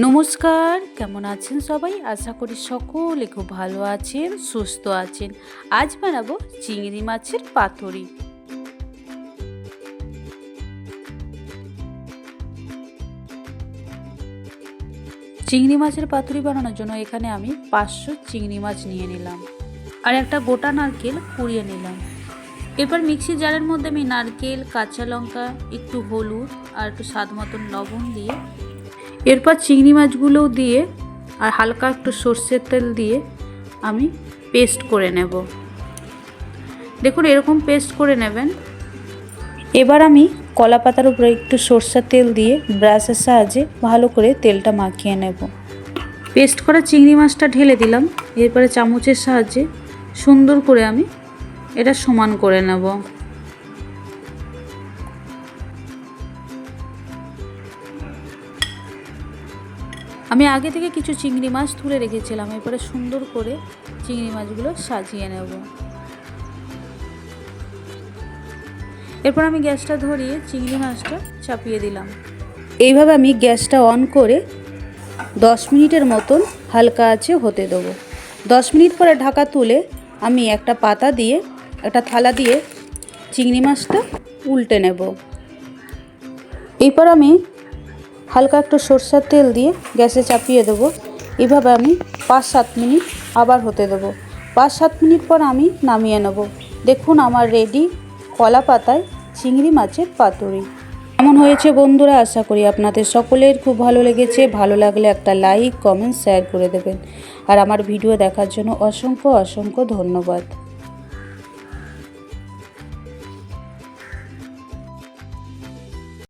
নমস্কার, কেমন আছেন সবাই? আশা করি সকলে খুব ভালো আছেন, সুস্থ আছেন। আজ বানাবো চিংড়ি মাছের পাতুরি। চিংড়ি মাছের পাতুরি বানানোর জন্য এখানে আমি 500 চিংড়ি মাছ নিয়ে নিলাম আর একটা গোটা নারকেল কুড়িয়ে নিলাম। এরপর মিক্সির জারের মধ্যে আমি নারকেল, কাঁচা লঙ্কা, একটু হলুদ আর একটু স্বাদ মতন লবণ দিয়ে এরপর চিংড়ি মাছগুলোও দিয়ে আর হালকা একটু সর্ষের তেল দিয়ে আমি পেস্ট করে নেব। দেখুন এরকম পেস্ট করে নেবেন। এবার আমি কলা পাতার উপরে একটু সর্ষের তেল দিয়ে ব্রাশের সাহায্যে ভালো করে তেলটা মাখিয়ে নেব। পেস্ট করা চিংড়ি মাছটা ঢেলে দিলাম। এরপরে চামচের সাহায্যে সুন্দর করে আমি এটা সমান করে নেব। আমি আগে থেকে কিছু চিংড়ি মাছ তুলে রেখেছিলাম। এরপরে সুন্দর করে চিংড়ি মাছগুলো সাজিয়ে নেব। এরপর আমি গ্যাসটা ধরিয়ে চিংড়ি মাছটা চাপিয়ে দিলাম। এইভাবে আমি গ্যাসটা অন করে 10 মিনিটের মতন হালকা আঁচে হতে দেবো। 10 মিনিট পরে ঢাকা তুলে আমি একটা পাতা দিয়ে একটা থালা দিয়ে চিংড়ি মাছটা উল্টে নেব। এরপর আমি হালকা একটু সরষের তেল দিয়ে গ্যাসে চাপিয়ে দেবো। এভাবে আমি 5-7 মিনিট আবার হতে দেবো। 5-7 মিনিট পর আমি নামিয়ে নেব। দেখুন আমার রেডি কলা পাতায় চিংড়ি মাছের পাতুরি। কেমন হয়েছে বন্ধুরা? আশা করি আপনাদের সকলের খুব ভালো লেগেছে। ভালো লাগলে একটা লাইক, কমেন্ট, শেয়ার করে দেবেন। আর আমার ভিডিও দেখার জন্য অসংখ্য ধন্যবাদ।